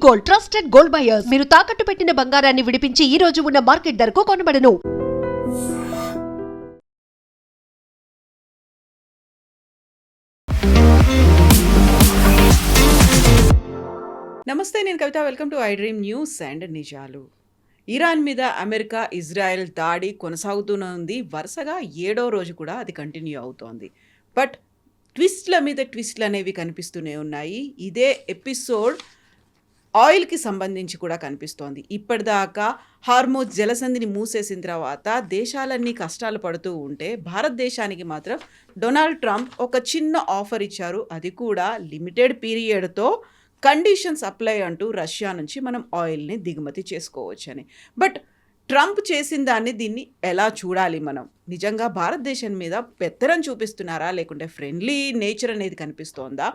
Gold, trusted gold buyers. మీరు తాకట్టు పెట్టిన బంగారాన్ని విడిపించి ఈ రోజు ఉన్న మార్కెట్ ధరకు కొనబడను. నమస్తే, నేను Kavitha. Welcome to iDream news and నిజాలు. ఇరాన్ మీద అమెరికా, ఇజ్రాయెల్ దాడి కొనసాగుతూనే ఉంది. వరుసగా 7వ రోజు కూడా అది కంటిన్యూ అవుతోంది. బట్ ట్విస్ట్ల మీద ట్విస్ట్లు అనేవి కనిపిస్తూనే ఉన్నాయి. ఇదే ఎపిసోడ్ ఆయిల్కి సంబంధించి కూడా కనిపిస్తోంది. ఇప్పటిదాకా హార్మోజ్ జలసంధిని మూసేసిన తర్వాత దేశాలన్నీ కష్టాలు పడుతూ ఉంటే భారతదేశానికి మాత్రం డొనాల్డ్ ట్రంప్ ఒక చిన్న ఆఫర్ ఇచ్చారు. అది కూడా లిమిటెడ్ పీరియడ్తో కండిషన్స్ అప్లై అంటూ రష్యా నుంచి మనం ఆయిల్ని దిగుమతి చేసుకోవచ్చని. బట్ ట్రంప్ చేసిన దీన్ని ఎలా చూడాలి మనం? నిజంగా భారతదేశం మీద పెత్తనం చూపిస్తున్నారా, లేకుంటే ఫ్రెండ్లీ నేచర్ అనేది కనిపిస్తోందా?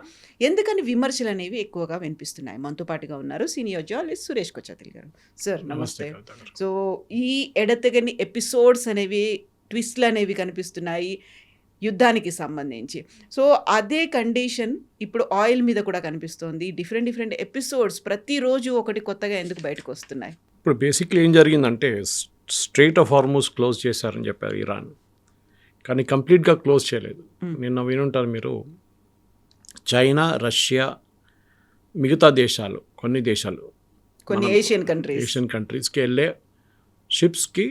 ఎందుకని విమర్శలు అనేవి ఎక్కువగా వినిపిస్తున్నాయి? మనతో పాటుగా ఉన్నారు సీనియర్ జర్నలిస్ట్ సురేష్ కొచ్చాతిల్ గారు. సార్ నమస్తే. సో ఈ ఎడతెగని ఎపిసోడ్స్ అనేవి, ట్విస్ట్లు అనేవి కనిపిస్తున్నాయి యుద్ధానికి సంబంధించి. సో అదే కండిషన్ ఇప్పుడు ఆయిల్ మీద కూడా కనిపిస్తోంది. డిఫరెంట్ ఎపిసోడ్స్ ప్రతిరోజు ఒకటి కొత్తగా ఎందుకు బయటకు వస్తున్నాయి? ఇప్పుడు బేసిక్లీ ఏం జరిగిందంటే స్ట్రెయిట్ ఆఫ్ హార్మోజ్ క్లోజ్ చేశారని చెప్పారు ఇరాన్, కానీ కంప్లీట్గా క్లోజ్ చేయలేదు. నిన్న వినుంటారు మీరు, చైనా, రష్యా, మిగతా దేశాలు, కొన్ని ఏషియన్ కంట్రీస్కి వెళ్ళే షిప్స్కి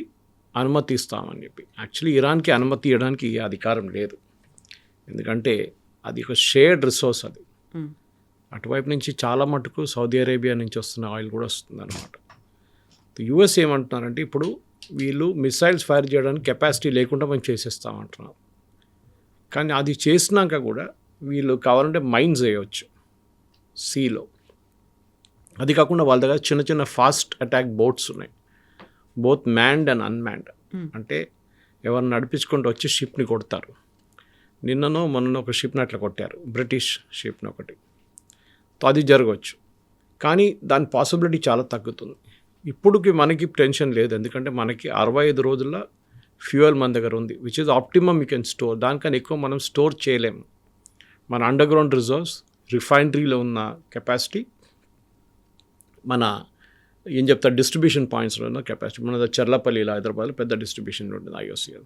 అనుమతి ఇస్తామని చెప్పి. యాక్చువల్లీ ఇరాన్కి అనుమతి ఇవ్వడానికి అధికారం లేదు, ఎందుకంటే అది ఒక షేర్డ్ రిసోర్స్. అది అటువైపు నుంచి చాలా మటుకు సౌదీ అరేబియా నుంచి వస్తున్న ఆయిల్ కూడా వస్తుంది అనమాట. యూఎస్ ఏమంటున్నారంటే ఇప్పుడు వీళ్ళు మిసైల్స్ ఫైర్ చేయడానికి కెపాసిటీ లేకుండా మేము చేసేస్తామంటున్నారు. కానీ అది చేసినాక కూడా వీళ్ళు కావాలంటే మైన్స్ వేయవచ్చు సీలో. అది కాకుండా వాళ్ళ దగ్గర చిన్న చిన్న ఫాస్ట్ అటాక్ బోట్స్ ఉన్నాయి, బోత్ మ్యాన్డ్ అండ్ అన్మ్యాన్డ్. అంటే ఎవరిని నడిపించుకుంటూ వచ్చి షిప్ని కొడతారు. మొన్న ఒక షిప్ని అట్లా కొట్టారు, బ్రిటిష్ షిప్ని ఒకటి. అది జరగవచ్చు, కానీ దాని పాసిబిలిటీ చాలా తగ్గుతుంది. ఇప్పుడుకి మనకి టెన్షన్ లేదు, ఎందుకంటే మనకి 65 రోజుల ఫ్యూయల్ మన దగ్గర ఉంది, which is optimum you can store. దానికన్నా ఎక్కువ మనం స్టోర్ చేయలేము. మన అండర్ గ్రౌండ్ రిజర్వ్స్, రిఫైనరీలో ఉన్న కెపాసిటీ, మన డిస్ట్రిబ్యూషన్ పాయింట్స్లో ఉన్న కెపాసిటీ. మన చర్లపల్లిలో, హైదరాబాద్లో పెద్ద డిస్ట్రిబ్యూషన్ ఉంటుంది IOCL.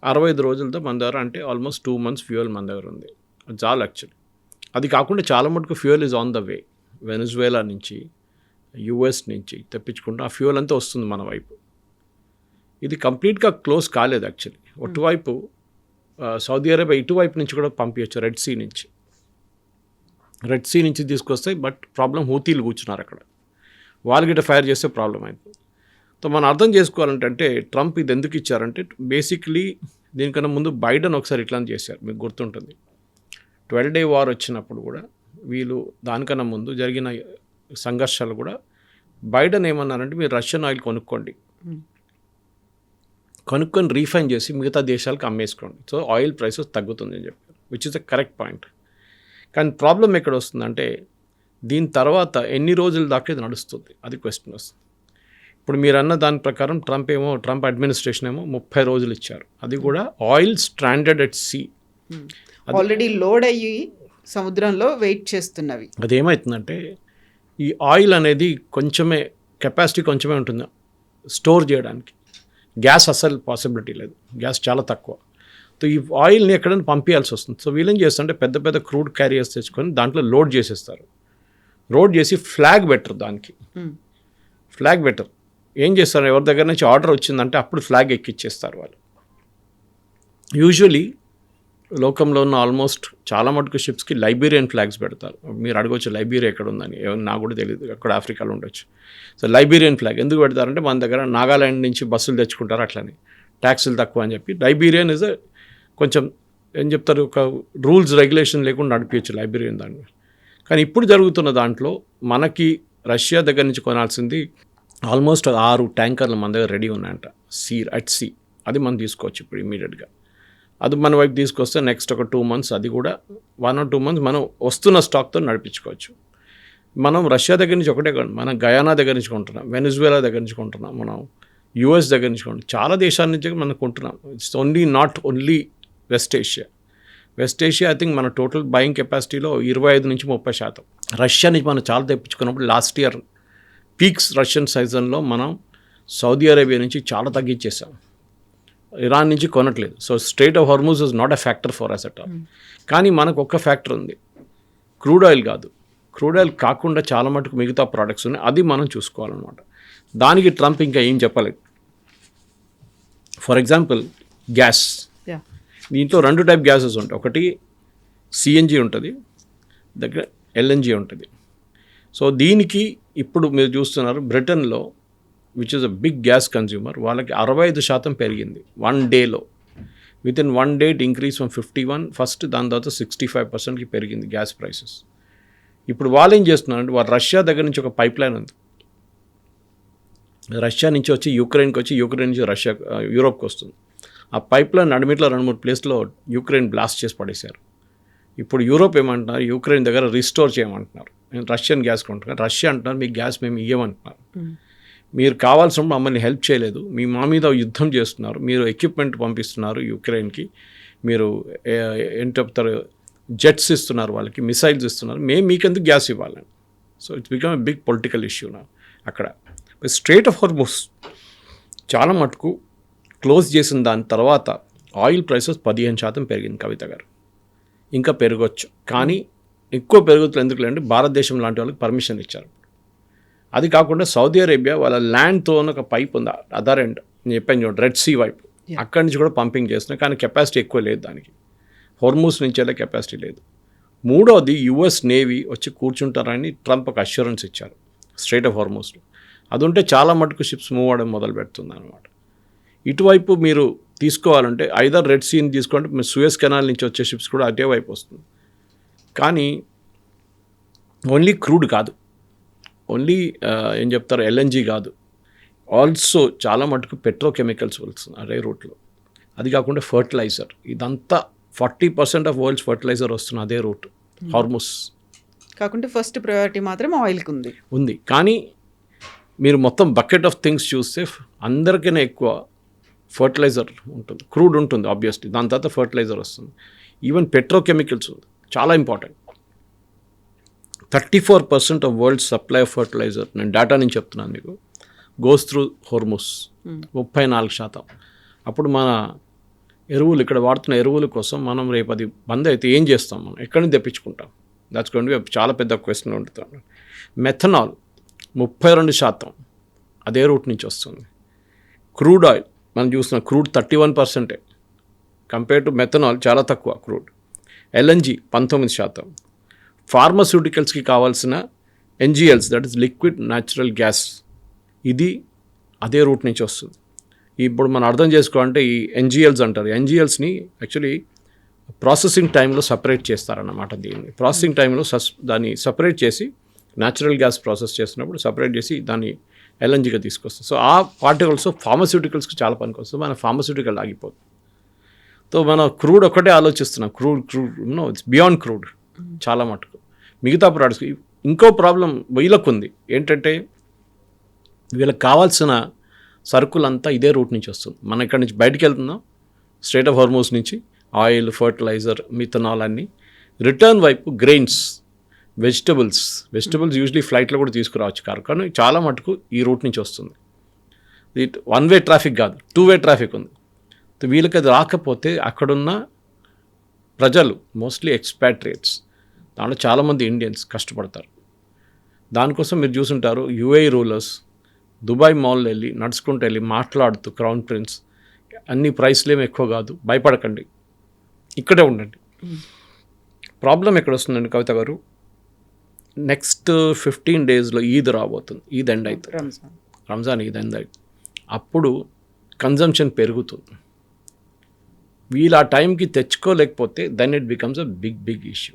65 రోజులతో మన దగ్గర, అంటే ఆల్మోస్ట్ 2 months ఫ్యూయల్ మన దగ్గర ఉంది. అది చాలా యాక్చువల్లీ. అది కాకుండా చాలా మటుకు fuel is on the way. Venezuela నుంచి, US నుంచి తెప్పించుకుంటూ ఆ ఫ్యూయల్ అంతా వస్తుంది మన వైపు. ఇది కంప్లీట్గా క్లోజ్ కాలేదు యాక్చువల్లీ. అటువైపు సౌదీ అరేబియా ఇటువైపు నుంచి కూడా పంపించచ్చు, రెడ్ సీ నుంచి తీసుకొస్తాయి. బట్ ప్రాబ్లం హూతీలు కూర్చున్నారు అక్కడ, వాళ్ళు గిట్ట ఫైర్ చేస్తే ప్రాబ్లం అయిపోతుంది. సో మనం అర్థం చేసుకోవాలంటే ట్రంప్ ఇది ఎందుకు ఇచ్చారంటే, బేసిక్లీ దీనికన్నా ముందు బైడెన్ ఒకసారి ఇట్లా చేశారు, మీకు గుర్తుంటుంది. 12-day వార్ వచ్చినప్పుడు కూడా వీళ్ళు, దానికన్నా ముందు జరిగిన సంఘర్షాలు కూడా బైడెన్ ఏమన్నారంటే మీరు రష్యన్ ఆయిల్ కొనుక్కొని రీఫైన్ చేసి మిగతా దేశాలకు అమ్మేసుకోండి, సో ఆయిల్ ప్రైసెస్ తగ్గుతుంది అని చెప్పారు, which is a correct point. కానీ ప్రాబ్లం ఎక్కడ వస్తుందంటే దీని తర్వాత ఎన్ని రోజుల దాకా ఇది నడుస్తుంది, అది క్వశ్చన్ వస్తుంది. ఇప్పుడు మీరు అన్న దాని ప్రకారం ట్రంప్ అడ్మినిస్ట్రేషన్ ఏమో 30 రోజులు ఇచ్చారు. అది కూడా oil stranded at see, already load అయ్యి సముద్రంలో వెయిట్ చేస్తున్నవి. అదేమవుతుందంటే ఈ ఆయిల్ అనేది కెపాసిటీ కొంచెమే ఉంటుంది స్టోర్ చేయడానికి. గ్యాస్ అసలు పాసిబిలిటీ లేదు, గ్యాస్ చాలా తక్కువ. సో ఈ ఆయిల్ని ఎక్కడైనా పంపించాల్సి వస్తుంది. సో వీళ్ళేం చేస్తుంటే పెద్ద క్రూడ్ క్యారియర్స్ తెచ్చుకొని దాంట్లో లోడ్ చేసేస్తారు. లోడ్ చేసి ఫ్లాగ్ బెటర్, దానికి ఫ్లాగ్ బెటర్ ఏం చేస్తారు, ఎవరి దగ్గర నుంచి ఆర్డర్ వచ్చిందంటే అప్పుడు ఫ్లాగ్ ఎక్కిచ్చేస్తారు వాళ్ళు. యూజువలీ లోకంలో ఉన్న ఆల్మోస్ట్ చాలా మటుకు షిప్స్కి లైబీరియన్ ఫ్లాగ్స్ పెడతారు. మీరు అడగవచ్చు లైబీరియా ఎక్కడ ఉందని, నాకు కూడా తెలియదు, అక్కడ ఆఫ్రికాలో ఉండొచ్చు. సో లైబీరియన్ ఫ్లాగ్ ఎందుకు పెడతారంటే మన దగ్గర నాగాలాండ్ నుంచి బస్సులు తెచ్చుకుంటారు, అట్లని ట్యాక్సులు తక్కువ అని చెప్పి. లైబీరియన్ ఇస్ కొంచెం ఒక రూల్స్ రెగ్యులేషన్ లేకుండా నడిపించచ్చు లైబీరియన్ దాన్ని. కానీ ఇప్పుడు జరుగుతున్న దాంట్లో మనకి రష్యా దగ్గర నుంచి కొనాల్సింది ఆల్మోస్ట్ 6 ట్యాంకర్లు మన దగ్గర రెడీ ఉన్నాయంట, అట్ సీ. అది మనం తీసుకోవచ్చు ఇప్పుడు ఇమీడియట్గా. అది మన వైపు తీసుకొస్తే నెక్స్ట్ ఒక 2 months, అది కూడా 1 or 2 months మనం వస్తున్న స్టాక్తో నడిపించుకోవచ్చు. మనం రష్యా దగ్గర నుంచి ఒకటే కాదు, మనం గయానా దగ్గర నుంచి కొంటున్నాం, వెనజువేలా దగ్గర నుంచి కొంటున్నాం, మనం US దగ్గర నుంచి కొంటున్నాం, చాలా దేశాల నుంచి మనం కొంటున్నాం. It's not only West Asia. West Asia I think మన టోటల్ బయింగ్ కెపాసిటీలో 25 నుంచి 30%. రష్యా నుంచి మనం చాలా తెప్పించుకున్నప్పుడు లాస్ట్ ఇయర్ పీక్స్ రష్యన్ సీజన్లో మనం సౌదీ అరేబియా నుంచి చాలా తగ్గించేసాం, ఇరాన్ నుంచి కొనట్లేదు. So Strait of Hormuz is not a factor for us at all. కానీ మనకు ఒక్క ఫ్యాక్టర్ ఉంది, క్రూడ్ ఆయిల్ కాదు. క్రూడ్ ఆయిల్ కాకుండా చాలా మటుకు మిగతా ప్రోడక్ట్స్ ఉన్నాయి, అది మనం చూసుకోవాలన్నమాట. దానికి ట్రంప్ ఇంకా ఏం చెప్పలేదు. For example gas, Yeah. దీంట్లో 2 టైప్ గ్యాసెస్ ఉంటాయి. ఒకటి సిఎన్జి ఉంటుంది, దగ్గర ఎల్ఎన్జి ఉంటుంది. సో దీనికి ఇప్పుడు మీరు చూస్తున్నారు బ్రిటన్లో, which is a big gas consumer, వాళ్ళకి 65% పెరిగింది 1 డేలో. Within 1 day it increase from 51 first, దాని తర్వాత 65%కి పెరిగింది గ్యాస్ ప్రైసెస్. ఇప్పుడు వాళ్ళు ఏం చేస్తున్నారంటే, వాళ్ళు రష్యా దగ్గర నుంచి ఒక పైప్ లైన్ ఉంది, రష్యా నుంచి వచ్చి యూక్రెయిన్కి వచ్చి, యూక్రెయిన్ నుంచి రష్యా యూరోప్కి వస్తుంది. ఆ పైప్ లైన్ నడిమిట్లో 2-3 ప్లేస్లో యూక్రెయిన్ బ్లాస్ట్ చేసి పడేశారు. ఇప్పుడు యూరోప్ ఏమంటున్నారు, యూక్రెయిన్ దగ్గర రిస్టోర్ చేయమంటున్నారు. నేను రష్యన్ గ్యాస్ కొంటున్నాను, రష్యా అంటున్నారు మీకు గ్యాస్ మేము ఇవ్వమంటున్నారు. మీరు కావాల్సినప్పుడు మమ్మల్ని హెల్ప్ చేయలేదు, మా మీద యుద్ధం చేస్తున్నారు, మీరు ఎక్విప్మెంట్ పంపిస్తున్నారు యూక్రెయిన్కి, మీరు ఏం చెప్తారు జెట్స్ ఇస్తున్నారు, వాళ్ళకి మిసైల్స్ ఇస్తున్నారు, మేము మీకెందుకు గ్యాస్ ఇవ్వాలని. So it's become a big political issue నా అక్కడ. స్ట్రెయిట్ ఆఫ్ హార్మూజ్ చాలా మటుకు క్లోజ్ చేసిన దాని తర్వాత ఆయిల్ ప్రైసెస్ 15% పెరిగింది కవిత గారు. ఇంకా పెరగచ్చు, కానీ ఎక్కువ పెరుగుతుంది ఎందుకు లేదంటే భారతదేశం లాంటి వాళ్ళకి పర్మిషన్ ఇచ్చారు. అది కాకుండా సౌదీ అరేబియా వాళ్ళ ల్యాండ్తో ఒక పైప్ ఉంది అదర్ ఎండ్, నేను చెప్పాను చూడండి రెడ్ సీ వైపు, అక్కడి నుంచి కూడా పంపింగ్ చేస్తున్నాయి, కానీ కెపాసిటీ ఎక్కువ లేదు దానికి. హోర్మూస్ నుంచి వెళ్ళే కెపాసిటీ లేదు. మూడోది యుఎస్ నేవీ వచ్చి కూర్చుంటారని ట్రంప్ ఒక అష్యూరెన్స్ ఇచ్చారు స్ట్రెయిట్ ఆఫ్ హార్మూస్లో. అది ఉంటే చాలా మటుకు షిప్స్ మూవ్ అవ్వడం మొదలు పెడుతుంది అనమాట. ఇటువైపు మీరు తీసుకోవాలంటే ఐదర్ రెడ్ సీని తీసుకోండి, మీరు సూయస్ కెనాల్ నుంచి వచ్చే షిప్స్ కూడా అదే వైపు వస్తుంది. కానీ ఓన్లీ క్రూడ్ కాదు, ఓన్లీ ఏం చెప్తారు ఎల్ఎన్జీ కాదు, ఆల్సో చాలా మటుకు పెట్రోకెమికల్స్ వస్తుంది అదే రూట్లో. అది కాకుండా ఫర్టిలైజర్, ఇదంతా 40% ఆఫ్ వరల్డ్స్ ఫర్టిలైజర్ వస్తుంది అదే రూట్ హార్మూస్. కాకుంటే ఫస్ట్ ప్రయారిటీ మాత్రం ఆయిల్కి ఉంది. కానీ మీరు మొత్తం బకెట్ ఆఫ్ థింగ్స్ చూస్తే అందరికైనా ఎక్కువ ఫర్టిలైజర్ ఉంటుంది, క్రూడ్ ఉంటుంది ఆబ్వియస్లీ, దాని తర్వాత ఫర్టిలైజర్ వస్తుంది, ఈవెన్ పెట్రోకెమికల్స్ ఉంది. చాలా important. 34% of world supply of fertiliser, నేను డేటా నుంచి చెప్తున్నాను మీకు, గోస్ త్రూ హోర్మూస్. 34%. అప్పుడు మన ఎరువులు, ఇక్కడ వాడుతున్న ఎరువుల కోసం మనం రేపు అది బంద్ అయితే ఏం చేస్తాం, మనం ఎక్కడి నుంచి తెప్పించుకుంటాం? దాట్స్ గోయింగ్ టు బి చాలా పెద్ద క్వశ్చన్ ఉంటుంది. మెథనాల్ 32% అదే రూట్ నుంచి వస్తుంది. క్రూడ్ ఆయిల్ మనం చూస్తున్నాం, క్రూడ్ 31%, కంపేర్ టు మెథనాల్ చాలా తక్కువ క్రూడ్. ఎల్ఎన్జి 19%. ఫార్మస్యూటికల్స్కి కావాల్సిన NGLs, that is liquid natural gas, ఇది అదే రూట్ నుంచి వస్తుంది. ఇప్పుడు మనం అర్థం చేసుకోవాలంటే ఈ ఎన్జిఎల్స్ అంటారు, ఎన్జిఎల్స్ని యాక్చువల్లీ ప్రాసెసింగ్ టైంలో సపరేట్ చేస్తారన్నమాట. దీన్ని ప్రాసెసింగ్ టైంలో దాన్ని సపరేట్ చేసి న్యాచురల్ గ్యాస్ ప్రాసెస్ చేసినప్పుడు సపరేట్ చేసి దాన్ని ఎల్ఎన్జీగా తీసుకొస్తాం. సో ఆ పార్టికల్స్ ఫార్మస్యూటికల్స్కి చాలా పనికి వస్తుంది, మన ఫార్మస్యూటికల్ ఆగిపోతుంది. సో మన క్రూడ్ ఒక్కటే ఆలోచిస్తున్నాం, crude no it's beyond crude చాలా మటుకు. మిగతా ప్రోడక్ట్స్ ఇంకో ప్రాబ్లం వీళ్ళకు ఉంది ఏంటంటే, వీళ్ళకి కావాల్సిన సరుకులంతా ఇదే రూట్ నుంచి వస్తుంది. మనం ఇక్కడ నుంచి బయటికి వెళ్తున్నాం స్ట్రెయిట్ ఆఫ్ హార్మూస్ నుంచి, ఆయిల్, ఫర్టిలైజర్, మిథనాల్ అన్నీ. రిటర్న్ వైపు గ్రెయిన్స్, వెజిటబుల్స్ యూజువలీ ఫ్లైట్లో కూడా తీసుకురావచ్చు కారు, కానీ చాలా మటుకు ఈ రూట్ నుంచి వస్తుంది. ఇది 1 వే ట్రాఫిక్ కాదు, 2 వే ట్రాఫిక్ ఉంది. వీళ్ళకి అది రాకపోతే అక్కడున్న ప్రజలు మోస్ట్లీ ఎక్స్పాట్రియేట్స్, దాంట్లో చాలామంది ఇండియన్స్ కష్టపడతారు. దానికోసం మీరు చూసుంటారు యుఏఈ రూలర్స్ దుబాయ్ మాల్లో వెళ్ళి నడుచుకుంటూ వెళ్ళి మాట్లాడుతూ, క్రౌన్ ప్రిన్స్ అన్ని ప్రైస్లు ఏమి ఎక్కువ కాదు, భయపడకండి, ఇక్కడే ఉండండి. ప్రాబ్లం ఎక్కడ వస్తుందండి కవిత గారు, నెక్స్ట్ 15 డేస్లో ఈద్ రాబోతుంది, ఈద్ ఎండ్ అవుతుంది, రంజాన్ ఈద్ ఎండ్ అవుతుంది. అప్పుడు కన్జంప్షన్ పెరుగుతుంది. వీళ్ళు ఆ టైంకి తెచ్చుకోలేకపోతే then it becomes a big issue.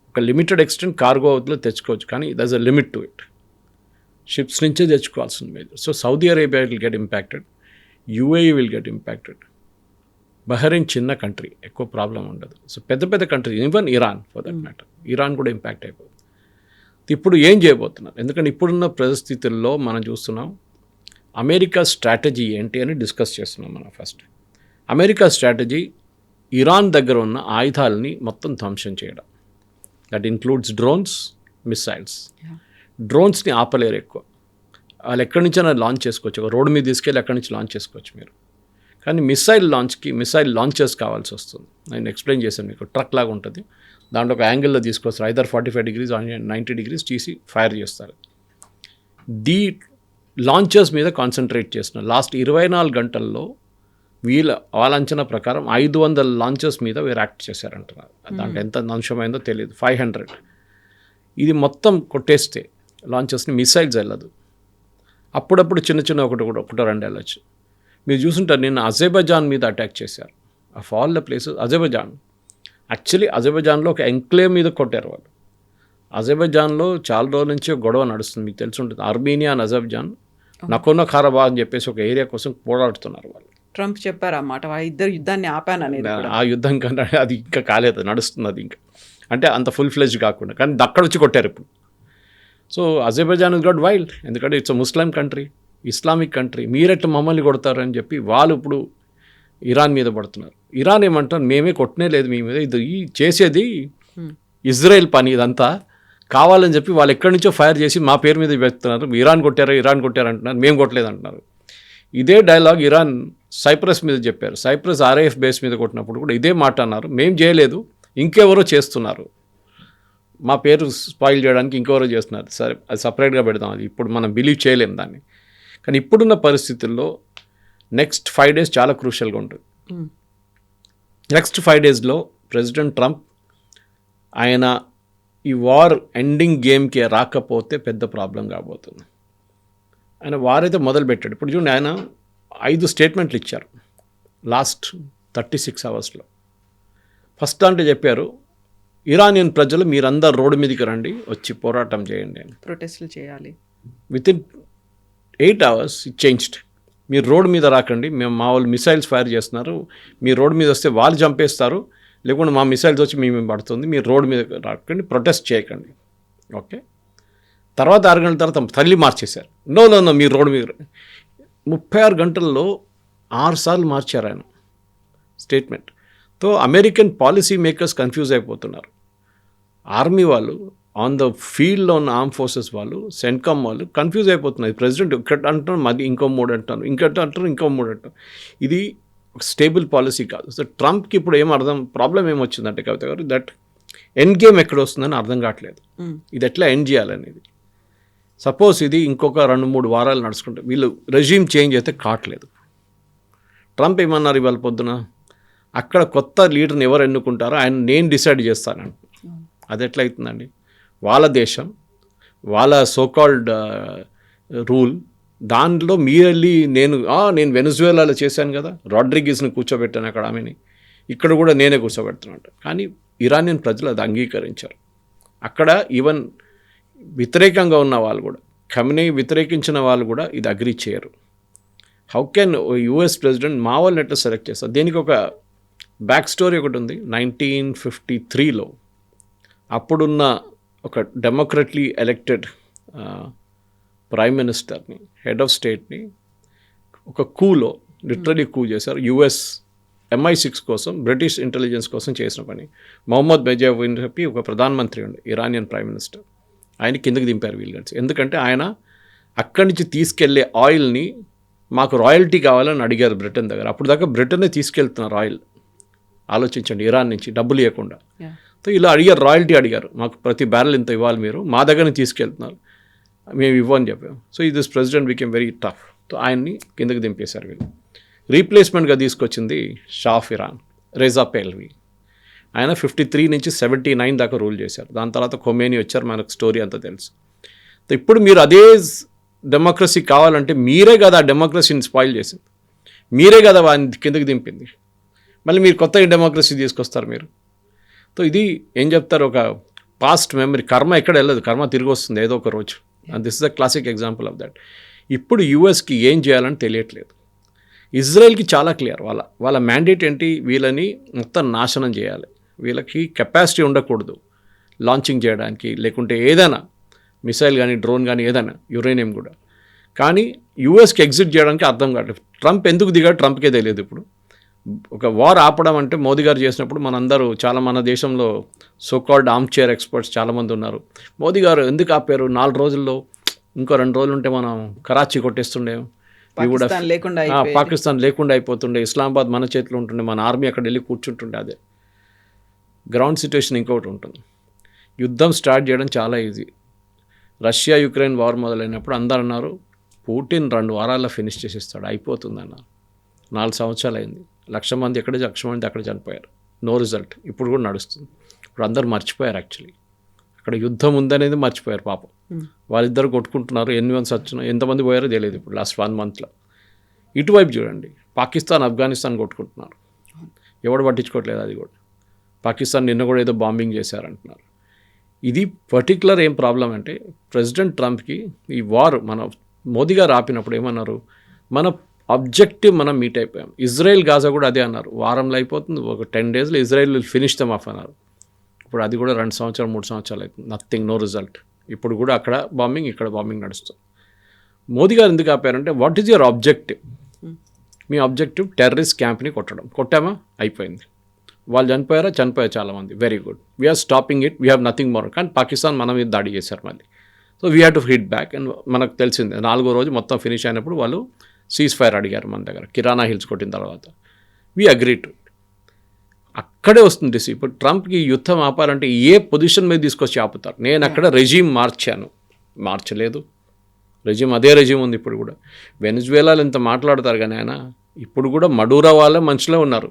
ఒక లిమిటెడ్ ఎక్స్టెంట్ కార్గో అవుట్లో తెచ్చుకోవచ్చు, కానీ there's a limit to it. Ships నుంచే తెచ్చుకోవాల్సింది major. So Saudi Arabia will get impacted, UAE will get impacted. Bahrain చిన్న కంట్రీ, ఎక్కువ ప్రాబ్లం ఉండదు. సో పెద్ద country, even Iran for that matter, Iran కూడా ఇంపాక్ట్ అయిపోతుంది. ఇప్పుడు ఏం చేయబోతున్నారు, ఎందుకంటే ఇప్పుడున్న పరిస్థితుల్లో మనం చూస్తున్నాం అమెరికా స్ట్రాటజీ ఏంటి అని డిస్కస్ చేస్తున్నాం మనం. ఫస్ట్ అమెరికా స్ట్రాటజీ ఇరాన్ దగ్గర ఉన్న ఆయుధాలని మొత్తం ధ్వంసం చేయడం. That includes drones, missiles. డ్రోన్స్ని ఆపలేరు ఎక్కువ, వాళ్ళు ఎక్కడి నుంచైనా లాంచ్ చేసుకోవచ్చు, ఒక రోడ్డు మీద తీసుకెళ్ళి అక్కడి నుంచి లాంచ్ చేసుకోవచ్చు మీరు. కానీ మిసైల్ లాంచెస్ కావాల్సి వస్తుంది. నేను ఎక్స్ప్లెయిన్ చేశాను మీకు, ట్రక్ లాగా ఉంటుంది, దాంట్లో ఒక యాంగిల్లో తీసుకొస్తారు, ఐదర్ 45 degrees 90 degrees తీసి ఫైర్ చేస్తారు. ది లాంచెస్ మీద కాన్సన్ట్రేట్ చేస్తున్నారు. లాస్ట్ 24 గంటల్లో వాళ్ళ అంచనా ప్రకారం 500 లాంచెస్ మీద వీరు యాక్ట్ చేశారంటున్నారు. దాంట్లో ఎంత అంశమైందో తెలియదు. 500 ఇది మొత్తం కొట్టేస్తే లాంచెస్ని మిసైల్స్ వెళ్ళదు. అప్పుడప్పుడు చిన్న ఒకటో రెండు వెళ్ళచ్చు. మీరు చూసుంటారు, నిన్న అజర్బైజాన్ మీద అటాక్ చేశారు. Of all the places Azerbaijan. Actually అజర్బైజాన్లో ఒక ఎంక్లేవ్ మీద కొట్టారు వాళ్ళు. అజర్బైజాన్లో చాలా రోజుల నుంచి ఒక గొడవ నడుస్తుంది, మీకు తెలిసి ఉంటుంది. ఆర్మేనియా అండ్ అజర్బైజాన్ నకోర్నో కారబాగ్ అని చెప్పేసి ఒక ఏరియా కోసం పోరాడుతున్నారు వాళ్ళు. ట్రంప్ చెప్పారు అన్నమాట, ఆ ఇద్దరు యుద్ధాన్ని ఆపాను అనేది. ఆ యుద్ధం కన్నా అది ఇంకా కాలేదు, నడుస్తుంది అది ఇంకా, అంటే అంత ఫుల్ ఫ్లెడ్జ్ కాకుండా. కానీ అక్కడ వచ్చి కొట్టారు ఇప్పుడు. So Azerbaijan is got wild, ఎందుకంటే it's Muslim country, Islamic country. మీరెట్లా మమ్మల్ని కొడతారని చెప్పి వాళ్ళు ఇప్పుడు ఇరాన్ మీద పడుతున్నారు. ఇరాన్ ఏమంటారు, మేమే కొట్టనే లేదు మీ మీద, ఇది చేసేది ఇజ్రాయెల్ పని ఇదంతా, కావాలని చెప్పి వాళ్ళు ఎక్కడి నుంచో ఫైర్ చేసి మా పేరు మీద పెడుతున్నారు. ఇరాన్ కొట్టారు అంటున్నారు, మేము కొట్టలేదు అంటున్నారు. ఇదే డైలాగ్ ఇరాన్ సైప్రస్ మీద చెప్పారు. సైప్రస్ RAF బేస్ మీద కొట్టినప్పుడు కూడా ఇదే మాట అన్నారు, మేము చేయలేదు, ఇంకెవరో చేస్తున్నారు, మా పేరు స్పాయిల్ చేయడానికి ఇంకెవరో చేస్తున్నారు. సరే, అది సపరేట్గా పెడదాం, అది ఇప్పుడు మనం బిలీవ్ చేయలేం దాన్ని. కానీ ఇప్పుడున్న పరిస్థితుల్లో నెక్స్ట్ 5 days చాలా క్రూషియల్గా ఉంటుంది. నెక్స్ట్ 5 daysలో ప్రెసిడెంట్ ట్రంప్ ఆయన ఈ వార్ ఎండింగ్ గేమ్కి రాకపోతే పెద్ద ప్రాబ్లం కాబోతుంది. ఆయన వారైతే మొదలుపెట్టాడు. ఇప్పుడు చూడండి, ఆయన 5 స్టేట్మెంట్లు ఇచ్చారు లాస్ట్ 36 hours. ఫస్ట్ దాంట్లో చెప్పారు, ఇరానియన్ ప్రజలు మీరందరూ రోడ్డు మీదకి రండి, వచ్చి పోరాటం చేయండి అని, ప్రొటెస్ట్లు చేయాలి. Within 8 hours it changed. మీరు రోడ్డు మీద రాకండి, మేము మా వాళ్ళు మిసైల్స్ ఫైర్ చేస్తున్నారు, మీరు రోడ్డు మీద వస్తే వాళ్ళు చంపేస్తారు, లేకుంటే మా మిసైల్స్ వచ్చి మేము పడుతుంది, మీరు రోడ్డు మీద రాకండి, ప్రొటెస్ట్ చేయకండి. ఓకే, తర్వాత 6 గంటల తర్వాత తల్లి మార్చేశారు. నో మీరు రోడ్డు మీద 36 గంటల్లో 6 సార్లు మార్చారు ఆయన స్టేట్మెంట్. తో అమెరికన్ పాలసీ మేకర్స్ కన్ఫ్యూజ్ అయిపోతున్నారు. ఆర్మీ వాళ్ళు, ఆన్ ద ఫీల్డ్లో ఉన్న ఆర్మ్ ఫోర్సెస్ వాళ్ళు, సెంట్కామ్ వాళ్ళు కన్ఫ్యూజ్ అయిపోతున్నారు. ప్రెసిడెంట్ ఇక్కడ అంటారు, మాది ఇంకో 3 అంటారు, ఇంకో 3 అంటారు. ఇది స్టేబుల్ పాలసీ కాదు. సో ట్రంప్కి ఇప్పుడు ప్రాబ్లం ఏమొచ్చిందంటే కవిత గారు, దట్ ఎండ్ గేమ్ ఎక్కడ వస్తుందని అర్థం కావట్లేదు. ఇది ఎట్లా ఎండ్ చేయాలనేది. సపోజ్ ఇది ఇంకొక 2-3 వారాలు నడుచుకుంటే వీళ్ళు రెజ్యూమ్ చేంజ్ అయితే కావట్లేదు. ట్రంప్ ఏమన్నారు ఇవాళ పొద్దున, అక్కడ కొత్త లీడర్ని ఎవరు ఎన్నుకుంటారో ఆయన నేను డిసైడ్ చేస్తానండి. అది ఎట్లా అవుతుందండి? వాళ్ళ దేశం, వాళ్ళ సోకాల్డ్ రూల్, దాంట్లో మీరెళ్ళి నేను వెనజువేలాలో చేశాను కదా, రాడ్రిగేజ్ని కూర్చోబెట్టాను అక్కడ, ఆమెని ఇక్కడ కూడా నేనే కూర్చోబెడుతున్నట్టు. కానీ ఇరానియన్ ప్రజలు అది అంగీకరించారు. అక్కడ ఈవెన్ వ్యతిరేకంగా ఉన్న వాళ్ళు కూడా, ఖమేనీ వ్యతిరేకించిన వాళ్ళు కూడా ఇది అగ్రీ చేయరు. హౌ కెన్ US ప్రెసిడెంట్ మా వాళ్ళని ఎట్లా సెలెక్ట్ చేస్తారు? దీనికి ఒక బ్యాక్ స్టోరీ ఒకటి ఉంది. 1953లో అప్పుడున్న ఒక డెమోక్రట్లీ ఎలెక్టెడ్ ప్రైమ్ మినిస్టర్ని, హెడ్ ఆఫ్ స్టేట్ని ఒక కూలో లిటరలీ కూ చేశారు. US MI6 కోసం, బ్రిటిష్ ఇంటెలిజెన్స్ కోసం చేసిన పని. మొహమ్మద్ బెజావ్ అని చెప్పి ఒక ప్రధానమంత్రి ఉండే, ఇరానియన్ ప్రైమ్ మినిస్టర్. ఆయన కిందకి దింపారు వీళ్ళు కలిసి. ఎందుకంటే ఆయన అక్కడి నుంచి తీసుకెళ్లే ఆయిల్ని మాకు రాయల్టీ కావాలని అడిగారు బ్రిటన్ దగ్గర. అప్పుడు దాకా బ్రిటనే తీసుకెళ్తున్నారు ఆయిల్. ఆలోచించండి, ఇరాన్ నుంచి డబ్బులు ఇవ్వకుండా. సో ఇలా అడిగారు, రాయల్టీ అడిగారు, మాకు ప్రతి బ్యారెల్ ఇంత ఇవ్వాలి, మీరు మా దగ్గరనే తీసుకెళ్తున్నారు, మేము ఇవ్వని చెప్పాము. So this president became very tough. So ఆయన్ని కిందకి దింపేశారు వీళ్ళు. రీప్లేస్మెంట్గా తీసుకొచ్చింది షా ఆఫ్ ఇరాన్, రేజా పెహ్లవి. ఆయన 53 నుంచి 79 దాకా రూల్ చేశారు. దాని తర్వాత ఖొమేనీ వచ్చారు, మనకు స్టోరీ అంతా తెలుసు. సో ఇప్పుడు మీరు అదే డెమోక్రసీ కావాలంటే మీరే కదా ఆ డెమోక్రసీని స్పాయిల్ చేసింది, మీరే కదా వాడిని కిందకి దింపింది. మళ్ళీ మీరు కొత్త డెమోక్రసీ తీసుకొస్తారు మీరు. సో ఇది ఏం చెప్తారు, ఒక పాస్ట్ మెమరీ. కర్మ ఎక్కడ వెళ్ళదు, కర్మ తిరిగి వస్తుంది ఏదో ఒక రోజు. And this is the classic example of that. ఇప్పుడు USకి ఏం చేయాలని తెలియట్లేదు. ఇజ్రాయెల్కి చాలా క్లియర్, వాళ్ళ మ్యాండేట్ ఏంటి, వీళ్ళని మొత్తం నాశనం చేయాలి, వీళ్ళకి కెపాసిటీ ఉండకూడదు లాంచింగ్ చేయడానికి, లేకుంటే ఏదైనా మిసైల్ కానీ డ్రోన్ కానీ ఏదైనా, యురేనియం కూడా. కానీ USకి ఎగ్జిట్ చేయడానికి అర్థం కావట్లేదు. ట్రంప్ ఎందుకు దిగాడు ట్రంప్కే తెలియదు ఇప్పుడు. ఒక వార్ ఆపడం అంటే మోదీ గారు చేసినప్పుడు మనందరూ మన దేశంలో సోకాల్డ్ ఆర్మ్ చైర్ ఎక్స్పర్ట్స్ చాలామంది ఉన్నారు. మోదీ గారు ఎందుకు ఆపారు, 4 రోజుల్లో ఇంకో 2 రోజులు ఉంటే మనం కరాచీ కొట్టేస్తుండే, పాకిస్తాన్ లేకుండా అయిపోతుండే, ఇస్లామాబాద్ మన చేతిలో ఉంటుండే, మన ఆర్మీ అక్కడ వెళ్ళి కూర్చుంటుండే. అదే గ్రౌండ్ సిచ్యువేషన్ ఇంకొకటి ఉంటుంది. యుద్ధం స్టార్ట్ చేయడం చాలా ఈజీ. రష్యా యుక్రెయిన్ వార్ మొదలైనప్పుడు అందరు అన్నారు పుటిన్ 2 వారాల్లో ఫినిష్ చేసేస్తాడు, అయిపోతుంది అన్నారు. 4 సంవత్సరాలు అయింది. 1,00,000 మంది ఎక్కడ, 1,00,000 మంది అక్కడ చనిపోయారు. No result. ఇప్పుడు కూడా నడుస్తుంది. ఇప్పుడు అందరు మర్చిపోయారు. యాక్చువల్లీ అక్కడ యుద్ధం ఉందనేది మర్చిపోయారు పాపం. వాళ్ళిద్దరు కొట్టుకుంటున్నారు. ఎన్ని మంది వచ్చినా ఎంతమంది పోయారో తెలియదు ఇప్పుడు లాస్ట్ 1 మంత్లో. ఇటువైపు చూడండి, పాకిస్తాన్ ఆఫ్ఘనిస్తాన్ కొట్టుకుంటున్నారు. ఎవడు పట్టించుకోవట్లేదు. అది కూడా పాకిస్తాన్ నిన్న కూడా ఏదో బాంబింగ్ చేశారంటున్నారు. ఇది పర్టికులర్ ఏం ప్రాబ్లం అంటే ప్రెసిడెంట్ ట్రంప్కి ఈ వార్ మన మోదీ గారు ఆపినప్పుడు ఏమన్నారు, మన ఆబ్జెక్టివ్ మనం మీట్ అయిపోయాం. ఇజ్రాయెల్ గాజా కూడా అదే అన్నారు, వారంలో అయిపోతుంది, ఒక 10 డేస్లో Israel will finish them of అన్నారు. ఇప్పుడు అది కూడా 2 సంవత్సరాలు 3 సంవత్సరాలు అవుతుంది, నథింగ్, నో రిజల్ట్. ఇప్పుడు కూడా అక్కడ బాంబింగ్, ఇక్కడ బాంబింగ్ నడుస్తుంది. మోదీ గారు ఎందుకు ఆపారంటే వాట్ ఈజ్ యువర్ ఆబ్జెక్టివ్? మీ ఆబ్జెక్టివ్ టెర్రరిస్ట్ క్యాంప్ని కొట్టడం. కొట్టామా, అయిపోయింది. వాళ్ళు చనిపోయారు చాలామంది, very good, we're stopping it, we have nothing more. కానీ పాకిస్తాన్ మన మీద దాడి చేశారు మళ్ళీ. So we have to hit back. And మనకు తెలిసిందే 4వ రోజు మొత్తం ఫినిష్ అయినప్పుడు వాళ్ళు సీజ్ ఫైర్ అడిగారు మన దగ్గర, కిరాణా హిల్స్ కొట్టిన తర్వాత. We agree to. అక్కడే వస్తుంది. ఇప్పుడు ట్రంప్కి యుద్ధం ఆపాలంటే ఏ పొజిషన్ మీద తీసుకొచ్చి ఆపుతారు? నేను అక్కడ రెజీమ్ మార్చలేదు, రెజీమ్ అదే రెజీమ్ ఉంది ఇప్పుడు కూడా. వెనిజువేలాలో ఇంత మాట్లాడతారు కానీ ఆయన ఇప్పుడు కూడా మడూరో వాళ్ళ మనుషులే ఉన్నారు.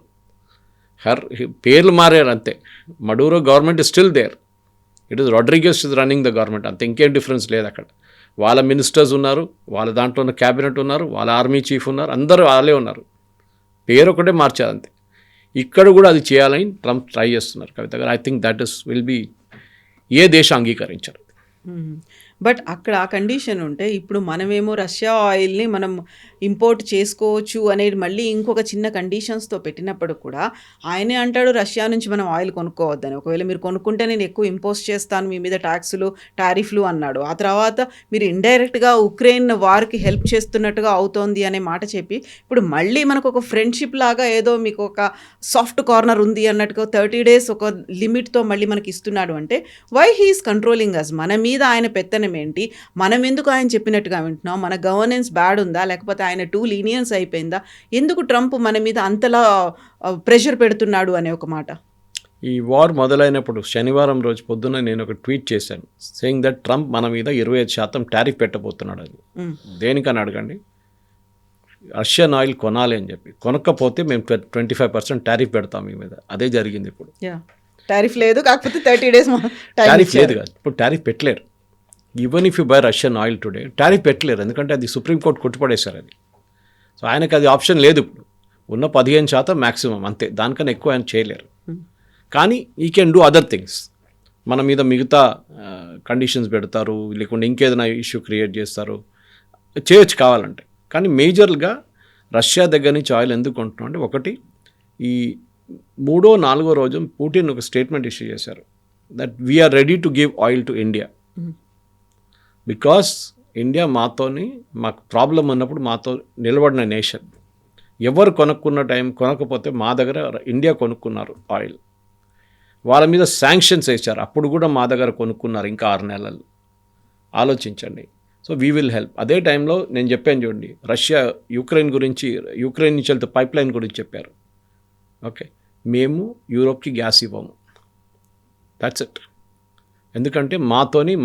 పేర్లు మారారు అంతే. Maduro government is still there. It is Rodriguez is running the government, అంతే, ఇంకేం డిఫరెన్స్ లేదు అక్కడ. వాళ్ళ మినిస్టర్స్ ఉన్నారు, వాళ్ళ దాంట్లో ఉన్న క్యాబినెట్ ఉన్నారు, వాళ్ళ ఆర్మీ చీఫ్ ఉన్నారు, అందరూ వాళ్ళే ఉన్నారు. పేరు ఒకటే మార్చారు అంతే. ఇక్కడ కూడా అది చేయాలని ట్రంప్ ట్రై చేస్తున్నారు Kavitha garu. I think that is will be, ఏ దేశం అంగీకరించారు. బట్ అక్కడ ఆ కండిషన్ ఉంటే ఇప్పుడు మనమేమో రష్యా ఆయిల్ని మనం ఇంపోర్ట్ చేసుకోవచ్చు అనేది మళ్ళీ ఇంకొక చిన్న కండిషన్స్తో పెట్టినప్పుడు కూడా ఆయనే అంటాడు రష్యా నుంచి మనం ఆయిల్ కొనుక్కోవద్దని. ఒకవేళ మీరు కొనుక్కుంటే నేను ఎక్కువ ఇంపోజ్ చేస్తాను మీ మీద ట్యాక్సులు, టారిఫ్లు అన్నాడు. ఆ తర్వాత మీరు ఇండైరెక్ట్గా ఉక్రెయిన్ వార్కి హెల్ప్ చేస్తున్నట్టుగా అవుతోంది అనే మాట చెప్పి ఇప్పుడు మళ్ళీ మనకు ఒక ఫ్రెండ్షిప్ లాగా ఏదో మీకు ఒక సాఫ్ట్ కార్నర్ ఉంది అన్నట్టుగా 30 days ఒక లిమిట్తో మళ్ళీ మనకి ఇస్తున్నాడు అంటే వై హీఈస్ కంట్రోలింగ్ అస్? మన మీద ఆయన పెత్తనం ఏంటి? మనం ఎందుకు ఆయన చెప్పినట్టుగా వింటున్నాం? మన గవర్నెన్స్ బ్యాడ్ ఉందా, లేకపోతే ఆయన టూ లీనియన్స్ అయిపోయిందా? ఎందుకు ట్రంప్ మన మీద అంతలా ప్రెషర్ పెడుతున్నాడు అనే ఒక మాట. ఈ వార్ మొదలైనప్పుడు శనివారం రోజు పొద్దున్న నేను ఒక ట్వీట్ చేశాను, సేయింగ్ దట్ ట్రంప్ మన మీద 25% టారిఫ్ పెట్టబోతున్నాడు. అది దేనికని అడగండి, రష్యన్ ఆయిల్ కొనాలి అని చెప్పి. కొనకపోతే మేము 25% టారిఫ్ పెడతాం మీ మీద. అదే జరిగింది. ఇప్పుడు టారిఫ్ లేదు, కాకపోతే 30 days టారిఫ్ లేదు కాదు, ఇప్పుడు టారిఫ్ పెట్టలేరు. Even if you by Russian oil today tariff పెట్టలేరు, ఎందుకంటే అది సుప్రీంకోర్టు కొట్టుపడేశారు అది. సో ఆయనకు అది ఆప్షన్ లేదు. ఇప్పుడు ఉన్న 15% మ్యాక్సిమం, అంతే, దానికన్నా ఎక్కువ ఆయన చేయలేరు. కానీ ఈ కెన్ డూ అదర్ థింగ్స్. మన మీద మిగతా కండిషన్స్ పెడతారు, లేకుంటే ఇంకేదైనా ఇష్యూ క్రియేట్ చేస్తారు, చేయొచ్చు కావాలంటే. కానీ మేజర్గా రష్యా దగ్గర నుంచి ఆయిల్ ఎందుకు కొంటున్నాం అంటే, ఒకటి, ఈ 3వ 4వ రోజు పుటిన్ ఒక స్టేట్మెంట్ ఇష్యూ చేశారు that we are ready to give oil to India because India మాకు ప్రాబ్లం ఉన్నప్పుడు మాతో నిలబడిన నేషన్. ఎవరు కొనకపోతే మా దగ్గర ఇండియా కొనుక్కున్నారు ఆయిల్. వాళ్ళ మీద శాంక్షన్స్ వేశారు, అప్పుడు కూడా మా దగ్గర కొనుక్కున్నారు ఇంకా 6 నెలలు. ఆలోచించండి. So we will help. అదే టైంలో నేను చెప్పాను చూడండి, రష్యా యుక్రెయిన్ నుంచి వెళ్తే పైప్ లైన్ గురించి చెప్పారు. ఓకే, మేము యూరోప్కి గ్యాస్ ఇవ్వము, దట్స్ ఇట్. ఎందుకంటే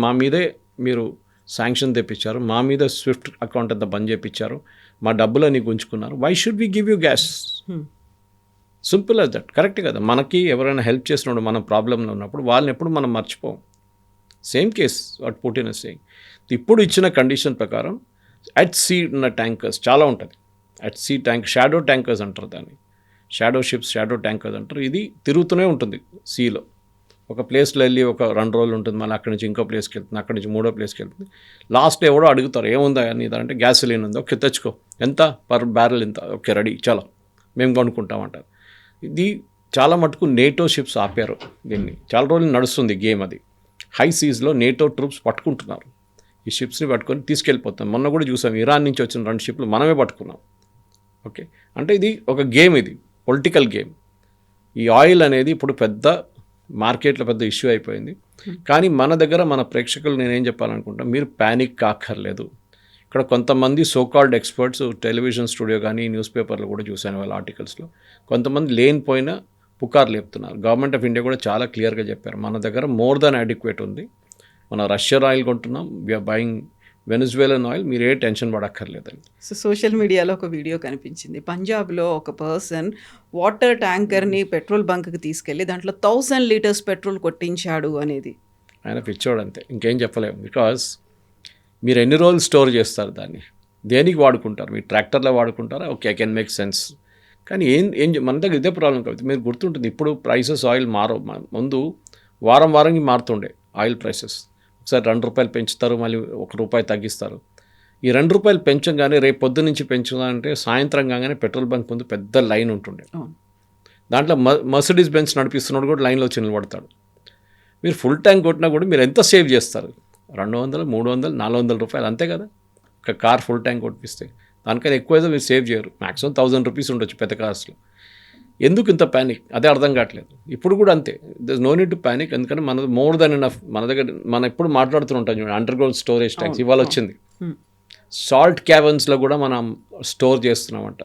మా మీదే మీరు శాంక్షన్ తెప్పించారు, మా మీద స్విఫ్ట్ అకౌంట్ అంతా బంద్ చేయించారు, మా డబ్బులని గుంజుకున్నారు. Why should we give you gas? Simple as that. Correct కదా? మనకి ఎవరైనా హెల్ప్ చేసినప్పుడు మనం ప్రాబ్లంలో ఉన్నప్పుడు వాళ్ళని ఎప్పుడు మనం మర్చిపోం. Same case what Putin is saying. ఇప్పుడు ఇచ్చిన కండిషన్ ప్రకారం అట్ సీ ఉన్న ట్యాంకర్స్ చాలా ఉంటుంది. అట్ సీ షాడో ట్యాంకర్స్ అంటారు దాన్ని, షాడో షిప్స్, షాడో ట్యాంకర్స్ అంటారు. ఇది తిరుగుతూనే ఉంటుంది సీలో. ఒక ప్లేస్లో వెళ్ళి ఒక 2 రోజులు ఉంటుంది, మళ్ళీ అక్కడి నుంచి ఇంకో ప్లేస్కి వెళ్తుంది, అక్కడి నుంచి 3వ ప్లేస్కి వెళ్తుంది. లాస్ట్లో ఎవడో అడుగుతారు ఏముందా అని, అంటే గ్యాసోలిన్ ఉందా, ఓకే తెచ్చుకో, ఎంత పర్ బ్యారెల్ ఇంత, ఓకే రెడీ, చాలా మేము కొనుక్కుంటామంటారు. ఇది చాలా మటుకు నేటో షిప్స్ ఆపారు దీన్ని. చాలా రోజులు నడుస్తుంది గేమ్ అది. హై సీజ్లో నేటో ట్రూప్స్ పట్టుకుంటున్నారు, ఈ షిప్స్ని పట్టుకొని తీసుకెళ్ళిపోతాం. మొన్న కూడా చూసాం, ఇరాన్ నుంచి వచ్చిన 2 షిప్లు మనమే పట్టుకున్నాం. ఓకే, అంటే ఇది ఒక గేమ్. ఇది పొలిటికల్ గేమ్. ఈ ఆయిల్ అనేది ఇప్పుడు పెద్ద మార్కెట్లో పెద్ద ఇష్యూ అయిపోయింది. కానీ మన దగ్గర మన ప్రేక్షకులు నేనేం చెప్పాలనుకుంటా, మీరు ప్యానిక్ కాక్కర్లేదు. ఇక్కడ కొంతమంది సోకాల్డ్ ఎక్స్పర్ట్స్ టెలివిజన్ స్టూడియో కానీ న్యూస్ పేపర్లో కూడా చూశాను వాళ్ళ ఆర్టికల్స్లో, కొంతమంది లేనిపోయిన పుకార్లు చెప్తున్నారు. గవర్నమెంట్ ఆఫ్ ఇండియా కూడా చాలా క్లియర్గా చెప్పారు, మన దగ్గర మోర్ దాన్ అడిక్వేట్ ఉంది, మనం రష్యన్ ఆయిల్ కొంటున్నాం, వీఆర్ బయింగ్ వెనిజువేలన్ ఆయిల్, మీరు ఏ టెన్షన్ పడక్కర్లేదని. సో సోషల్ మీడియాలో ఒక వీడియో కనిపించింది. పంజాబ్లో ఒక పర్సన్ వాటర్ ట్యాంకర్ని పెట్రోల్ బంక్కి తీసుకెళ్ళి దాంట్లో 1000 లీటర్స్ పెట్రోల్ కొట్టించాడు అనేది. ఆయన పిచ్చోడు అంతే, ఇంకేం చెప్పలేము. బికాజ్ మీరు ఎన్ని రోజులు స్టోర్ చేస్తారు దాన్ని, దేనికి వాడుకుంటారు? మీరు ట్రాక్టర్లో వాడుకుంటారా? Okay, I can make sense. కానీ ఏం మన దగ్గర ఇదే ప్రాబ్లం కాబట్టి మీరు గుర్తుంటుంది, ఇప్పుడు ప్రైసెస్ ఆయిల్ ముందు వారంకి మారుతుండే ఆయిల్ ప్రైసెస్. ఒకసారి ₹2 పెంచుతారు, మళ్ళీ ₹1 తగ్గిస్తారు. ఈ ₹2 పెంచగానే రేపు పొద్దు నుంచి పెంచుదామంటే సాయంత్రం కాగానే పెట్రోల్ బంక్ ముందు పెద్ద లైన్ ఉంటుండే. దాంట్లో మర్సిడీస్ బెంజ్ నడిపిస్తున్నాడు కూడా లైన్లో వచ్చి నిలబడతాడు. మీరు ఫుల్ ట్యాంక్ కొట్టినా కూడా మీరు ఎంత సేవ్ చేస్తారు? $200, $300, $400 అంతే కదా. ఒక కార్ ఫుల్ ట్యాంక్ కొట్టిస్తే దానికైనా ఎక్కువ ఏదో మీరు సేవ్ చేయరు. మ్యాక్సిమం ₹1000 ఉండొచ్చు పెద్ద కార్స్లో. ఎందుకు ఇంత ప్యానిక్? అదే అర్థం కావట్లేదు. ఇప్పుడు కూడా అంతే, there no need to panic. ఎందుకంటే మనది మోర్ దాన్ ఎనఫ్. మన దగ్గర మనం ఎప్పుడు మాట్లాడుతూ ఉంటాం చూడండి, అండర్ గ్రౌండ్ స్టోరేజ్ ట్యాంక్స్ ఇవాళ వచ్చింది. సాల్ట్ క్యావెన్స్లో కూడా మనం స్టోర్ చేస్తున్నామంట.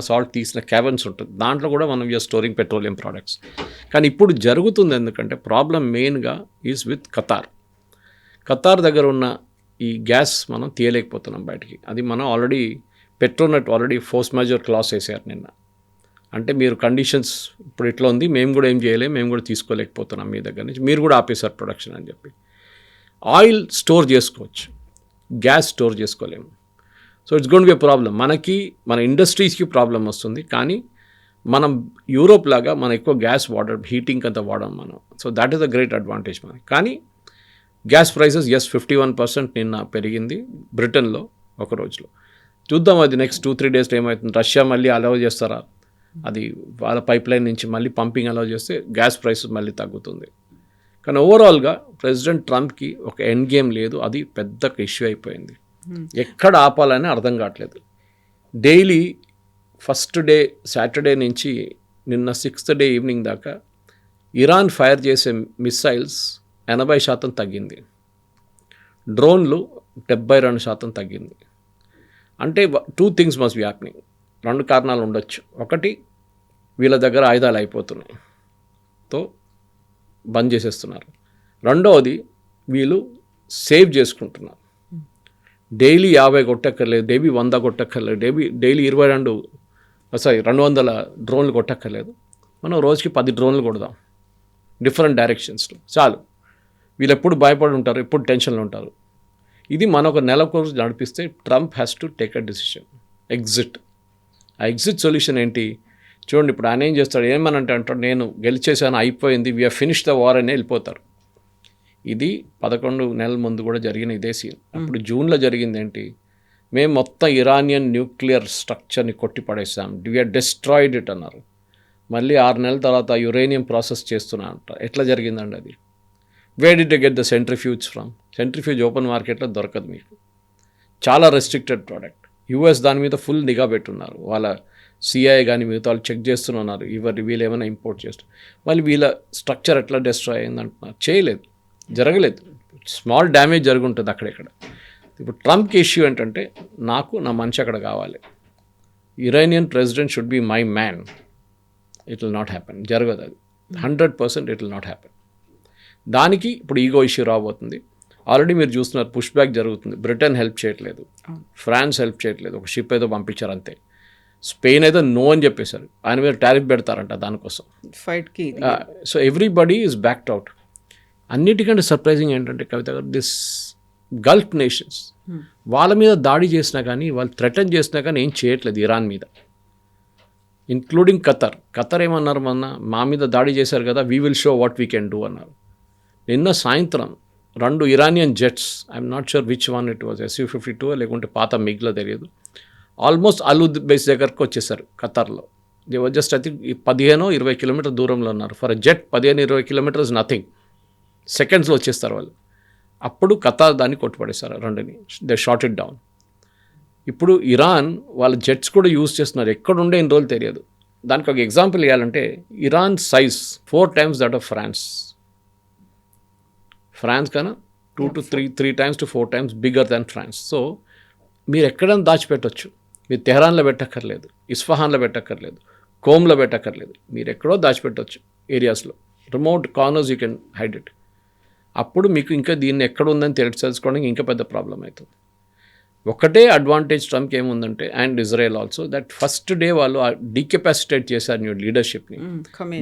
సాల్ట్ తీసిన క్యావెన్స్ ఉంటుంది, దాంట్లో కూడా మనం యూఆర్ స్టోరింగ్ పెట్రోలియం ప్రోడక్ట్స్. కానీ ఇప్పుడు జరుగుతుంది ఎందుకంటే ప్రాబ్లం మెయిన్గా ఈజ్ విత్ ఖతార్ దగ్గర ఉన్న ఈ గ్యాస్ మనం తీయలేకపోతున్నాం బయటికి. అది మనం already Petronet force major class వేసారు నిన్న. అంటే మీరు కండిషన్స్ ఇప్పుడు ఇట్లా ఉంది, మేము కూడా ఏం చేయలేము, మేము కూడా తీసుకోలేకపోతున్నాం మీ దగ్గర నుంచి, మీరు కూడా ఆపేశారు ప్రొడక్షన్ అని చెప్పి. ఆయిల్ స్టోర్ చేసుకోవచ్చు, గ్యాస్ స్టోర్ చేసుకోలేము. So it's gonna be a problem. మన ఇండస్ట్రీస్కి ప్రాబ్లం వస్తుంది. కానీ మనం యూరోప్ లాగా మనం ఎక్కువ గ్యాస్ హీటింగ్ అంతా వాడడం మనం. So that is a great advantage మనకి. కానీ గ్యాస్ ప్రైసెస్ 51% నిన్న పెరిగింది బ్రిటన్లో ఒక రోజులో. చూద్దాం అది నెక్స్ట్ 2-3 డేస్లో ఏమవుతుంది. రష్యా మళ్ళీ అలౌ చేస్తారా, అది వాళ్ళ పైప్ లైన్ నుంచి మళ్ళీ పంపింగ్ అలౌ చేస్తే గ్యాస్ ప్రైసెస్ మళ్ళీ తగ్గుతుంది. కానీ ఓవరాల్గా ప్రెసిడెంట్ ట్రంప్కి ఒక ఎండ్ గేమ్ లేదు, అది పెద్ద ఇష్యూ అయిపోయింది. ఎక్కడ ఆపాలని అర్థం కావట్లేదు. డైలీ ఫస్ట్ డే సాటర్డే నుంచి నిన్న 6th డే ఈవినింగ్ దాకా ఇరాన్ ఫైర్ చేసే మిస్సైల్స్ 80% తగ్గింది, డ్రోన్లు 72% తగ్గింది. అంటే 2 things మస్ట్ బి హ్యాపెనింగ్. 2 కారణాలు ఉండొచ్చు. ఒకటి, వీళ్ళ దగ్గర ఆయుధాలు అయిపోతున్నాయి, తో బంద్ చేసేస్తున్నారు. రెండవది, వీళ్ళు సేవ్ చేసుకుంటున్నారు. డైలీ 50 కొట్టక్కర్లేదు, డైలీ 100 కొట్టక్కర్లేదు, డైలీ 200 డ్రోన్లు కొట్టక్కర్లేదు. మనం రోజుకి 10 డ్రోన్లు కొడదాం డిఫరెంట్ డైరెక్షన్స్లో, చాలు. వీళ్ళు ఎప్పుడు భయపడి ఉంటారు, ఎప్పుడు టెన్షన్లో ఉంటారు. ఇది మనం ఒక నెల కోర్సు నడిపిస్తే Trump has to take a decision, exit. ఆ ఎగ్జిట్ సొల్యూషన్ ఏంటి చూడండి. ఇప్పుడు ఆయన ఏం చేస్తాడు, ఏమనంటే అంటాడు, నేను గెలిచేసాను, అయిపోయింది, వీఆర్ ఫినిష్ ద వార్ అని వెళ్ళిపోతారు. ఇది 11 నెలల ముందు కూడా జరిగిన ఇదే సీన్. అప్పుడు జూన్లో జరిగింది ఏంటి, మేము మొత్తం ఇరానియన్ న్యూక్లియర్ స్ట్రక్చర్ని కొట్టి పడేసాం, వీఆర్ డిస్ట్రాయిడ్ ఇట్ అన్నారు. మళ్ళీ 6 నెలల తర్వాత యురేనియం ప్రాసెస్ చేస్తున్నా అంట. ఎట్లా జరిగిందండి అది? Where did get the centrifuge from? Centrifuge open మార్కెట్లో దొరకదు మీకు, చాలా రెస్ట్రిక్టెడ్ ప్రోడక్ట్. యూఎస్ దాని మీద ఫుల్ నిఘా పెట్టున్నారు, వాళ్ళ సిఐఏ కానీ మిగతా వాళ్ళు చెక్ చేస్తున్నారు, వీళ్ళు ఏమైనా ఇంపోర్ట్ చేస్తారు. మళ్ళీ వీళ్ళ స్ట్రక్చర్ ఎట్లా డిస్ట్రాయ్ అయింది అంటున్నారు. చేయలేదు, జరగలేదు, స్మాల్ డ్యామేజ్ జరుగుంటుంది అక్కడెక్కడ. ఇప్పుడు ట్రంప్కి ఇష్యూ ఏంటంటే, నా మనిషి అక్కడ కావాలి, Iranian president should be my man. It will not happen, జరగదు అది, 100% ఇట్ విల్ నాట్ హ్యాపెన్. దానికి ఇప్పుడు ఈగో ఇష్యూ రాబోతుంది. ఆల్రెడీ మీరు చూస్తున్నారు, పుష్ బ్యాక్ జరుగుతుంది. బ్రిటన్ హెల్ప్ చేయట్లేదు, ఫ్రాన్స్ హెల్ప్ చేయట్లేదు, ఒక షిప్ ఏదో పంపించారు అంతే. స్పెయిన్ అయితే నో అని చెప్పేశారు, ఆయన మీద టారిఫ్ పెడతారంట దానికోసం ఫైట్కి. So everybody is backed out. అన్నిటికంటే సర్ప్రైజింగ్ ఏంటంటే కవిత గారు, దిస్ గల్ఫ్ నేషన్స్ వాళ్ళ మీద దాడి చేసినా కానీ, వాళ్ళు థ్రెటన్ చేసినా కానీ ఏం చేయట్లేదు ఇరాన్ మీద, ఇంక్లూడింగ్ ఖతర్ ఏమన్నారు, మా మీద దాడి చేశారు కదా, we will show what we can do అన్నారు. నిన్న సాయంత్రం 2 Iranian jets, I'm not sure which one it was, Su-52 లేకుంటే పాత మిగ్లో తెలియదు, ఆల్మోస్ట్ అలూద్ బేస్ దగ్గరకు వచ్చేసారు ఖతార్లో. They was just I think 15-20 kilometre దూరంలో ఉన్నారు. For a jet 15-20 kilometres nothing, సెకండ్స్లో వచ్చేస్తారు వాళ్ళు. అప్పుడు ఖతార్ దాన్ని కొట్టుపడేశారు 2ని, దే షాట్ ఇట్ డౌన్. ఇప్పుడు ఇరాన్ వాళ్ళ జెట్స్ కూడా యూజ్ చేస్తున్నారు, ఎక్కడుండే ఇన్ని రోజులు తెలియదు. దానికి ఒక ఎగ్జాంపుల్ ఇవ్వాలంటే Iran size 4 times that of France కన్నా 2 to 3 times to 4 times bigger than France. So మీరు ఎక్కడైనా దాచిపెట్టవచ్చు. మీరు తెహరాన్లో పెట్టక్కర్లేదు, ఇస్ఫహాన్లో పెట్టక్కర్లేదు, కోమ్లో పెట్టక్కర్లేదు, మీరు ఎక్కడో దాచిపెట్టవచ్చు ఏరియాస్లో. Remote corners you can hide it. అప్పుడు మీకు ఇంకా దీన్ని ఎక్కడ ఉందని తెలుసుకోవడానికి ఇంకా పెద్ద ప్రాబ్లం అవుతుంది. ఒకటే అడ్వాంటేజ్ ట్రంప్కి ఏముందంటే and Israel also that first day వాళ్ళు డీకెపాసిటేట్ చేశారు న్యూ లీడర్షిప్ని.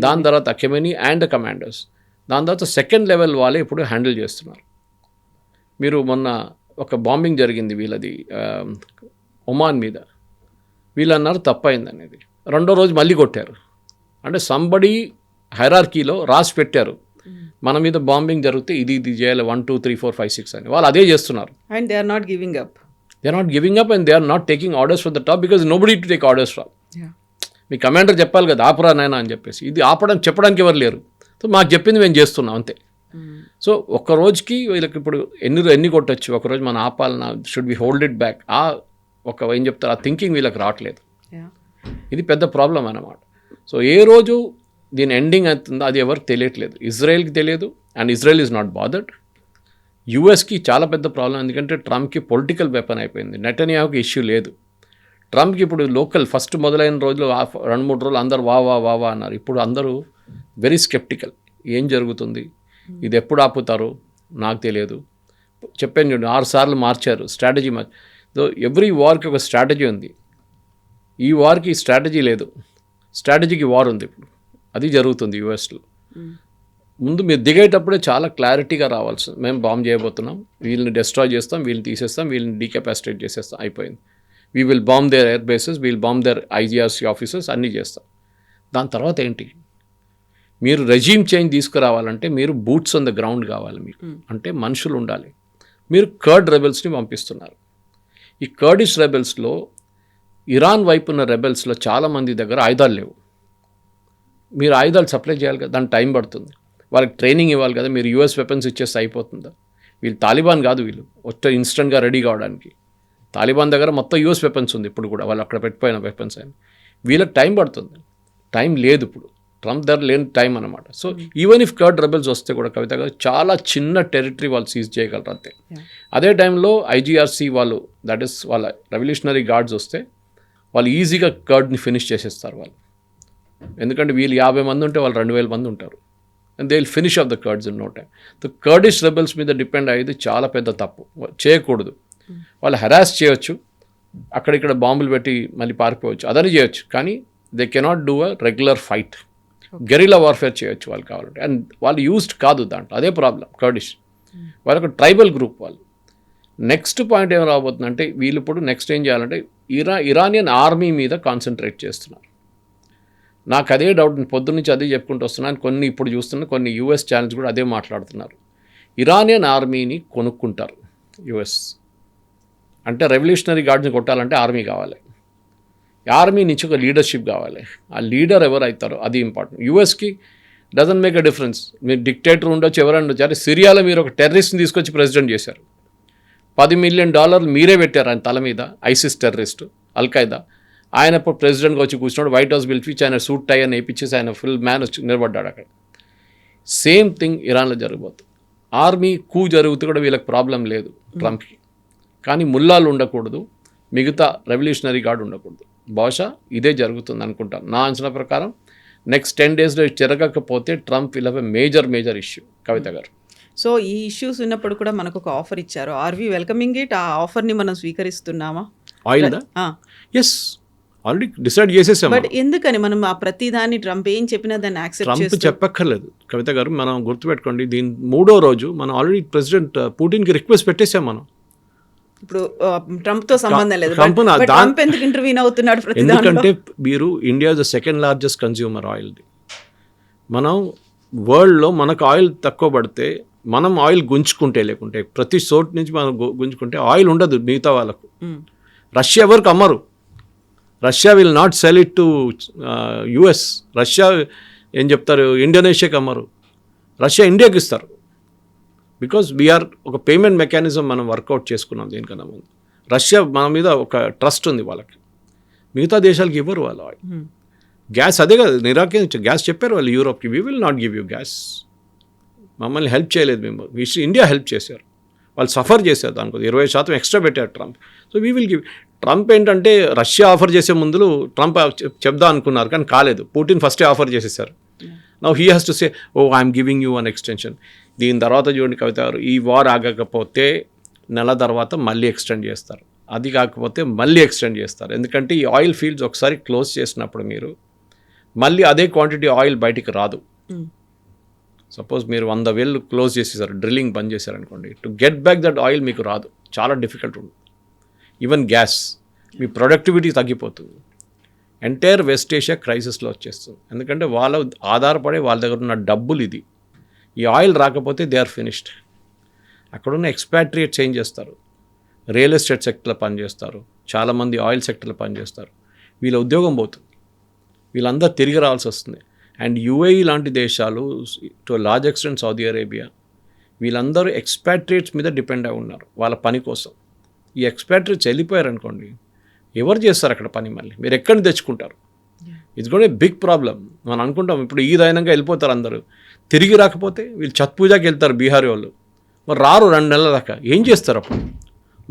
దాని తర్వాత కెమెనీ అండ్ కమాండర్స్, దాని తర్వాత సెకండ్ లెవెల్ వాళ్ళే ఇప్పుడు హ్యాండిల్ చేస్తున్నారు. మీరు మొన్న ఒక బాంబింగ్ జరిగింది వీళ్ళది ఒమాన్ మీద, వీళ్ళు అన్నారు తప్పైంది అనేది. రెండో రోజు మళ్ళీ కొట్టారు. అంటే సంబడి హైరార్కీలో రాసి పెట్టారు మన మీద బాంబింగ్ జరిగితే ఇది చేయాలి 1 2 3 4 5 6 అని. వాళ్ళు అదే చేస్తున్నారు. And they are not giving up. They are not giving up and they are not taking orders from the top because nobody to take orders from. మీ కమాండర్ చెప్పాలి కదా ఆపరా నాయనా అని చెప్పేసి. ఇది ఆపడానికి చెప్పడానికి ఎవరు లేరు. సో మాకు చెప్పింది మేము చేస్తున్నాం అంతే. సో ఒక్క రోజుకి వీళ్ళకి ఇప్పుడు ఎన్ని కొట్టచ్చు, ఒకరోజు మనం ఆపాలన్నా, should be hold it back, ఏం చెప్తారు ఆ థింకింగ్ వీళ్ళకి రావట్లేదు. ఇది పెద్ద ప్రాబ్లం అన్నమాట. సో ఏ రోజు దీని ఎండింగ్ అవుతుందో అది ఎవరికి తెలియట్లేదు. ఇజ్రాయెల్కి తెలియదు and Israel is not bothered. యూఎస్కి చాలా పెద్ద ప్రాబ్లం, ఎందుకంటే ట్రంప్కి పొలిటికల్ వెపన్ అయిపోయింది. నెటన్యాహుకి ఇష్యూ లేదు. ట్రంప్కి ఇప్పుడు లోకల్ ఫస్ట్ మొదలైన రోజులు 2-3 రోజులు అందరు వా అన్నారు. ఇప్పుడు అందరూ వెరీ స్కెప్టికల్. ఏం జరుగుతుంది, ఇది ఎప్పుడు ఆపుతారు నాకు తెలియదు. చెప్పాను చూడండి 6 సార్లు మార్చారు స్ట్రాటజీ. ఎవ్రీ వార్కి ఒక స్ట్రాటజీ ఉంది. ఈ వార్కి స్ట్రాటజీ లేదు, స్ట్రాటజీకి వార్ ఉంది. ఇప్పుడు అది జరుగుతుంది యూఎస్లో. ముందు మీరు దిగేటప్పుడే చాలా క్లారిటీగా రావాల్సింది. మేము బాంబ్ చేయబోతున్నాం, వీళ్ళని డిస్ట్రాయ్ చేస్తాం, వీళ్ళని తీసేస్తాం, వీళ్ళని డీకెపాసిటేట్ చేసేస్తాం, అయిపోయింది. We will bomb their air bases, we'll bomb their IGRC offices, అన్నీ చేస్తాం. దాని తర్వాత ఏంటి, మీరు రెజీమ్ చేంజ్ తీసుకురావాలంటే మీరు బూట్స్ ఆన్ ద గ్రౌండ్ కావాలి మీకు. అంటే మనుషులు ఉండాలి. మీరు కర్డ్ రెబెల్స్ని పంపిస్తున్నారు. ఈ కర్డిష్ రెబెల్స్లో ఇరాన్ వైపు ఉన్న రెబెల్స్లో చాలామంది దగ్గర ఆయుధాలు లేవు. మీరు ఆయుధాలు సప్లై చేయాలి కదా, దానికి టైం పడుతుంది. వాళ్ళకి ట్రైనింగ్ ఇవ్వాలి కదా. మీరు యూఎస్ వెపన్స్ ఇచ్చేస్తే అయిపోతుందా? వీళ్ళు తాలిబాన్ కాదు, వీళ్ళు వచ్చే ఇన్స్టెంట్గా రెడీ కావడానికి. తాలిబాన్ దగ్గర మొత్తం యూఎస్ వెపన్స్ ఉంది ఇప్పుడు కూడా, వాళ్ళు అక్కడ పెట్టిపోయిన వెపన్స్ అని. వీళ్ళకి టైం పడుతుంది, టైం లేదు ఇప్పుడు. ట్రంప్ దగ్గర లేని టైం అనమాట. So even if curd rebels వస్తే కూడా కవిత గారు చాలా చిన్న టెరిటరీ వాళ్ళు సీజ్ చేయగలరు అంతే. అదే టైంలో ఐజీఆర్సీ వాళ్ళు, దట్ ఈస్ వాళ్ళ రెవల్యూషనరీ గార్డ్స్ వస్తే వాళ్ళు ఈజీగా కర్డ్ని ఫినిష్ చేసేస్తారు వాళ్ళు. ఎందుకంటే వీళ్ళు 50 మంది ఉంటే వాళ్ళు 2000 మంది ఉంటారు. And they will finish off the Kurds in no time. The Kurdish rebels మీద డిపెండ్ అయ్యేది చాలా పెద్ద తప్పు, చేయకూడదు. వాళ్ళు హెరాస్ చేయొచ్చు, అక్కడిక్కడ బాంబులు పెట్టి మళ్ళీ పారిపోవచ్చు, అదని చేయొచ్చు. కానీ they cannot do a regular fight. Guerrilla warfare చేయొచ్చు వాళ్ళు కావాలంటే. అండ్ వాళ్ళు యూజ్డ్ కాదు దాంట్లో, అదే ప్రాబ్లం కర్డిష్. వాళ్ళొక ట్రైబల్ గ్రూప్ వాళ్ళు. నెక్స్ట్ పాయింట్ ఏం రాబోతుందంటే వీళ్ళు ఇప్పుడు నెక్స్ట్ ఏం చేయాలంటే ఇరానియన్ ఆర్మీ మీద కాన్సన్ట్రేట్ చేస్తున్నారు. నాకు అదే డౌట్, పొద్దున్నుంచి అదే చెప్పుకుంటూ వస్తున్నాను. కొన్ని ఇప్పుడు చూస్తున్నా కొన్ని యూఎస్ ఛానల్స్ కూడా అదే మాట్లాడుతున్నారు. ఇరానియన్ ఆర్మీని కొనుక్కుంటారు యూఎస్. అంటే రెవల్యూషనరీ గార్డ్స్ని కొట్టాలంటే ఆర్మీ కావాలి, ఆర్మీ నుంచి ఒక లీడర్షిప్ కావాలి. ఆ లీడర్ ఎవరు అవుతారో అది ఇంపార్టెంట్. యూఎస్కి డజంట్ మేక్ అ డిఫరెన్స్. మీరు డిక్టేటర్ ఉండొచ్చు, ఎవరైనా ఉండొచ్చు. అరే సిరియాలో మీరు ఒక టెర్రరిస్ట్ని తీసుకొచ్చి ప్రెసిడెంట్ చేశారు, $10 million మీరే పెట్టారు ఆయన తల మీద. ISIS terrorist, Al-Qaeda. ఆయన ఇప్పుడు ప్రెసిడెంట్గా వచ్చి కూర్చున్నాడు, వైట్ హౌస్ పిలిచి ఆయన సూట్ టై అని వేయించేసి ఆయన ఫుల్ మ్యాన్ వచ్చి నిలబడ్డాడు అక్కడ. సేమ్ థింగ్ ఇరాన్లో జరగబోతుంది. ఆర్మీ కూ జరిగితే కూడా వీళ్ళకి ప్రాబ్లం లేదు ట్రంప్కి. కానీ ముల్లాలు ఉండకూడదు, మిగతా రెవల్యూషనరీ గార్డ్ ఉండకూడదు. బహుశా ఇదే జరుగుతుంది అనుకుంటాను నా అంచనా ప్రకారం. నెక్స్ట్ 10 daysలో జరగకపోతే Trump will have a major issue Kavitha garu. So ఈ ఇష్యూస్ ఉన్నప్పుడు కూడా మనకు ఒక ఆఫర్ ఇచ్చారు. Are we welcoming it? ఆ ఆఫర్ని మనం స్వీకరిస్తున్నామా? ఆయిల్దా? ఎస్, ఆల్రెడీ డిసైడ్ చేసేసాం. బట్ ఎందుకని మనం ఆ ప్రతిదాన్ని ట్రంప్ ఏం చెప్పినా దాన్ని యాక్సెప్ట్ ట్రంప్ చేస్తాం? చెప్పక్కర్లేదు కవిత గారు. మనం గుర్తుపెట్టుకోండి, దీని 3వ రోజు మనం ఆల్రెడీ ప్రెసిడెంట్ పుటిన్కి రిక్వెస్ట్ పెట్టేసాం మనం. ఇప్పుడు ట్రంప్ తో సంబంధం లేదు. ట్రంప్ ట్రంప్ ఎందుకు ఇంటర్వ్యూన్ అవుతున్నాడు? ఎందుకంటే మీరు India the second largest consumer ఆయిల్ది. మనం వరల్డ్లో మనకు ఆయిల్ తక్కువ పడితే మనం ఆయిల్ గుంజుకుంటే, లేకుంటే ప్రతి చోటు నుంచి మనం గుంజుకుంటే ఆయిల్ ఉండదు మిగతా వాళ్ళకు. రష్యా ఎవరికి అమ్మరు. Russia will not sell it to US. Russia ఏం చెప్తారు, ఇండోనేషియాకి అమ్మరు. రష్యా ఇండియాకి ఇస్తారు. బికాజ్ వీఆర్ ఒక పేమెంట్ మెకానిజం మనం వర్కౌట్ చేసుకున్నాం దీనికన్నా ముందు. రష్యా మన మీద ఒక ట్రస్ట్ ఉంది వాళ్ళకి. మిగతా దేశాలకి ఇవ్వరు వాళ్ళు ఆయిల్. గ్యాస్ అదే కదా నిరాకరించారు. గ్యాస్ చెప్పారు వాళ్ళు యూరోప్కి, we will not give you gas. మమ్మల్ని హెల్ప్ చేయలేదు మేము, ఇండియా హెల్ప్ చేశారు. వాళ్ళు సఫర్ చేశారు దానికి 20% ఎక్స్ట్రా పెట్టారు Trump. So we will give. Trump ఏంటంటే రష్యా ఆఫర్ చేసే ముందు ట్రంప్ చెప్దాం అనుకున్నారు కానీ కాలేదు. పుటిన్ ఫస్టే ఆఫర్ చేసేసారు. Now he has to say I'm giving you an extension. దీని తర్వాత చూడండి కవిత గారు, ఈ వార్ ఆగకపోతే నెల తర్వాత మళ్ళీ ఎక్స్టెండ్ చేస్తారు, అది కాకపోతే మళ్ళీ ఎక్స్టెండ్ చేస్తారు. ఎందుకంటే ఈ ఆయిల్ ఫీల్డ్స్ ఒకసారి క్లోజ్ చేసినప్పుడు మీరు మళ్ళీ అదే క్వాంటిటీ ఆయిల్ బయటికి రాదు. సపోజ్ మీరు 100 వేలు క్లోజ్ చేసేసారు, డ్రిల్లింగ్ బంద్ చేశారనుకోండి, to get back that oil మీకు రాదు, చాలా డిఫికల్ట్ ఉంటుంది. ఈవెన్ గ్యాస్ మీ ప్రొడక్టివిటీ తగ్గిపోతుంది. ఎంటైర్ వెస్ట్ ఏషియా క్రైసిస్లో వచ్చేస్తుంది. ఎందుకంటే వాళ్ళ ఆధారపడే వాళ్ళ దగ్గర ఉన్న డబ్బులు ఇది. ఈ ఆయిల్ రాకపోతే దే ఆర్ ఫినిష్డ్. అక్కడున్న ఎక్స్పాట్రియేట్ చేంజ్ చేస్తారు, రియల్ ఎస్టేట్ సెక్టర్లో పనిచేస్తారు, చాలామంది ఆయిల్ సెక్టర్లో పనిచేస్తారు. వీళ్ళ ఉద్యోగం పోతుంది, వీళ్ళందరూ తిరిగి రావాల్సి వస్తుంది. అండ్ యుఏఈ లాంటి దేశాలు, to large extent Saudi Arabia, వీళ్ళందరూ ఎక్స్పాట్రియేట్స్ మీద డిపెండ్ అయి ఉన్నారు వాళ్ళ పని కోసం. ఈ ఎక్స్పాట్రియేట్స్ వెళ్ళిపోయారు అనుకోండి, ఎవరు చేస్తారు అక్కడ పని? మళ్ళీ మీరు ఎక్కడిని తెచ్చుకుంటారు? It's got a big problem. మనం అనుకుంటాం ఇప్పుడు ఈద్ అయినాక వెళ్ళిపోతారు అందరూ, తిరిగి రాకపోతే వీళ్ళు ఛత్ పూజకి వెళ్తారు బీహారీ వాళ్ళు, మరి రారు 2 నెలల దాకా. ఏం చేస్తారు అప్పుడు?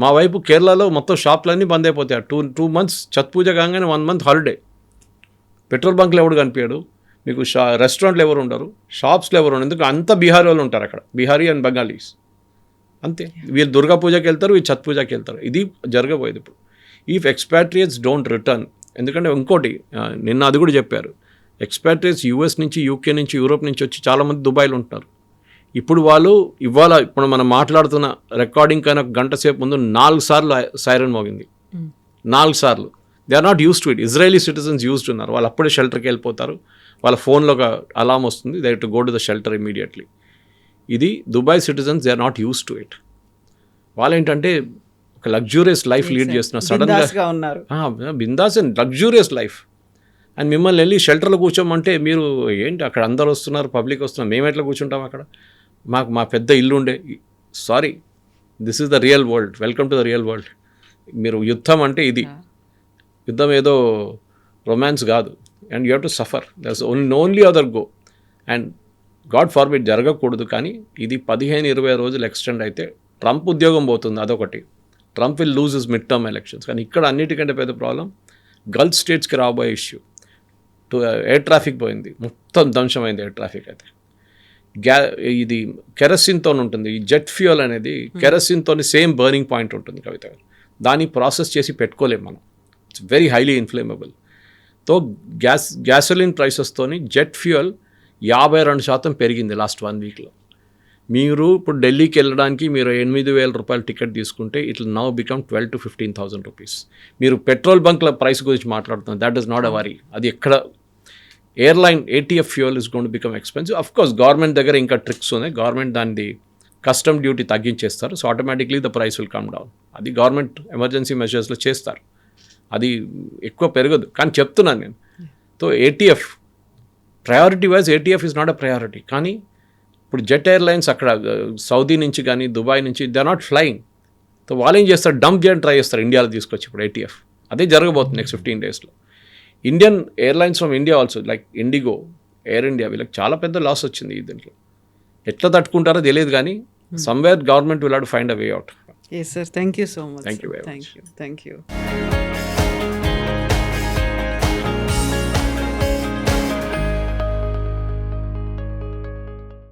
మా వైపు కేరళలో మొత్తం షాపులన్నీ బంద్ అయిపోతాయి. 2 months ఛత్ పూజ కాగానే 1 month హాలిడే. పెట్రోల్ బంక్లో ఎవడు కనిపించాడు మీకు, రెస్టారెంట్లు ఎవరు ఉండరు, షాప్స్లో ఎవరు ఉండరు. ఎందుకు? అంతా బీహారీ వాళ్ళు ఉంటారు అక్కడ, బీహారీ అండ్ బెంగాలీస్ అంతే. వీళ్ళు దుర్గా పూజకి వెళ్తారు, వీళ్ళు ఛత్ పూజకి వెళ్తారు. ఇది జరగబోయేది ఇప్పుడు. ఇఫ్ ఎక్స్పాట్రియేట్స్ డోంట్ రిటర్న్, ఎందుకంటే ఇంకోటి నిన్న అది కూడా చెప్పారు, ఎక్స్పాట్రియేట్స్ యూఎస్ నుంచి, యూకే నుంచి, యూరోప్ నుంచి వచ్చి చాలామంది దుబాయ్లో ఉంటున్నారు. ఇప్పుడు వాళ్ళు ఇప్పుడు మనం మాట్లాడుతున్న రికార్డింగ్ కన్నా గంట సేపు ముందు 4 సార్లు సైరన్ మోగింది. 4 సార్లు. They are not use to it. Israeli citizens used ఉన్నారు, వాళ్ళు అప్పుడే షెల్టర్కి వెళ్ళిపోతారు. వాళ్ళ ఫోన్లో ఒక అలామ్ వస్తుంది, they to go to the shelter immediately. ఇది Dubai citizens, they are not use to it. వాళ్ళు ఏంటంటే ఒక లగ్జూరియస్ లైఫ్ లీడ్ చేస్తున్నారు. సడన్గా ఉన్నారు బిందాస్ అండ్ లగ్జూరియస్ లైఫ్. అండ్ మిమ్మల్ని వెళ్ళి షెల్టర్లో కూర్చోమంటే మీరు ఏంటి, అక్కడ అందరు వస్తున్నారు, పబ్లిక్ వస్తున్నారు, మేము ఎట్లా కూర్చుంటాం అక్కడ? మా పెద్ద ఇల్లు ఉండే. Sorry, this is the real world. Welcome to the real world. మీరు యుద్ధం అంటే ఇది. యుద్ధం ఏదో రొమాన్స్ కాదు. And you have to suffer. That's only other go. And God forbid జరగకూడదు, కానీ ఇది 15-20 రోజులు ఎక్స్టెండ్ అయితే ట్రంప్ ఉద్యోగం పోతుంది, అదొకటి. Trump will lose his mid term elections. కానీ ఇక్కడ అన్నిటికంటే పెద్ద ప్రాబ్లం గల్ఫ్ స్టేట్స్కి రాబోయే ఇష్యూ. ఎయిర్ ట్రాఫిక్ పోయింది, మొత్తం ధ్వంసమైంది ఎయిర్ ట్రాఫిక్. అయితే ఇది కెరసిన్తో ఉంటుంది. ఈ జెట్ ఫ్యూయల్ అనేది కెరసిన్తో సేమ్ బర్నింగ్ పాయింట్ ఉంటుంది కవిత. దాన్ని ప్రాసెస్ చేసి పెట్టుకోలేము మనం. It's very highly inflammable. తో గ్యాసోలిన్ ప్రైసెస్తోని జెట్ ఫ్యూయల్ 52% పెరిగింది లాస్ట్ 1 వీక్లో. మీరు ఇప్పుడు ఢిల్లీకి వెళ్ళడానికి మీరు 8,000 రూపాయలు టికెట్ తీసుకుంటే it will now become 12,000 to 15,000 rupees. మీరు పెట్రోల్ బంక్ల ప్రైస్ గురించి మాట్లాడుతున్నారు, that is not a worry. అది ఎక్కడ airline ATF fuel is gone to become expensive. Of course government దగ్గర ఇంకా ట్రిక్స్ ఉన్నాయి. గవర్నమెంట్ దాన్ని కస్టమ్ డ్యూటీ తగ్గించేస్తారు, so automatically the price will come down. అది గవర్నమెంట్ ఎమర్జెన్సీ మెజర్స్లో చేస్తారు, అది ఎక్కువ పెరగదు. కానీ చెప్తున్నాను నేను, so ATF priority wise ATF is not a priority. కానీ ఇప్పుడు జెట్ ఎయిర్లైన్స్ అక్కడ సౌదీ నుంచి కానీ దుబాయ్ నుంచి they are not flying. So వాళ్ళు ఏం చేస్తారు, డంప్ చేయడానికి ట్రై చేస్తారు ఇండియాలో తీసుకొచ్చి. ఇప్పుడు ATF అదే జరగబోతుంది నెక్స్ట్ 15 డేస్లో. Indian airlines from India also, like IndiGo, air India, వీళ్ళకి చాలా పెద్ద లాస్ వచ్చింది ఈ దీంట్లో. ఎట్లా తట్టుకుంటారో తెలియదు, కానీ somewhere government will have to find a way out. Yes, sir. Thank you so much. Thank you very much. Thank you.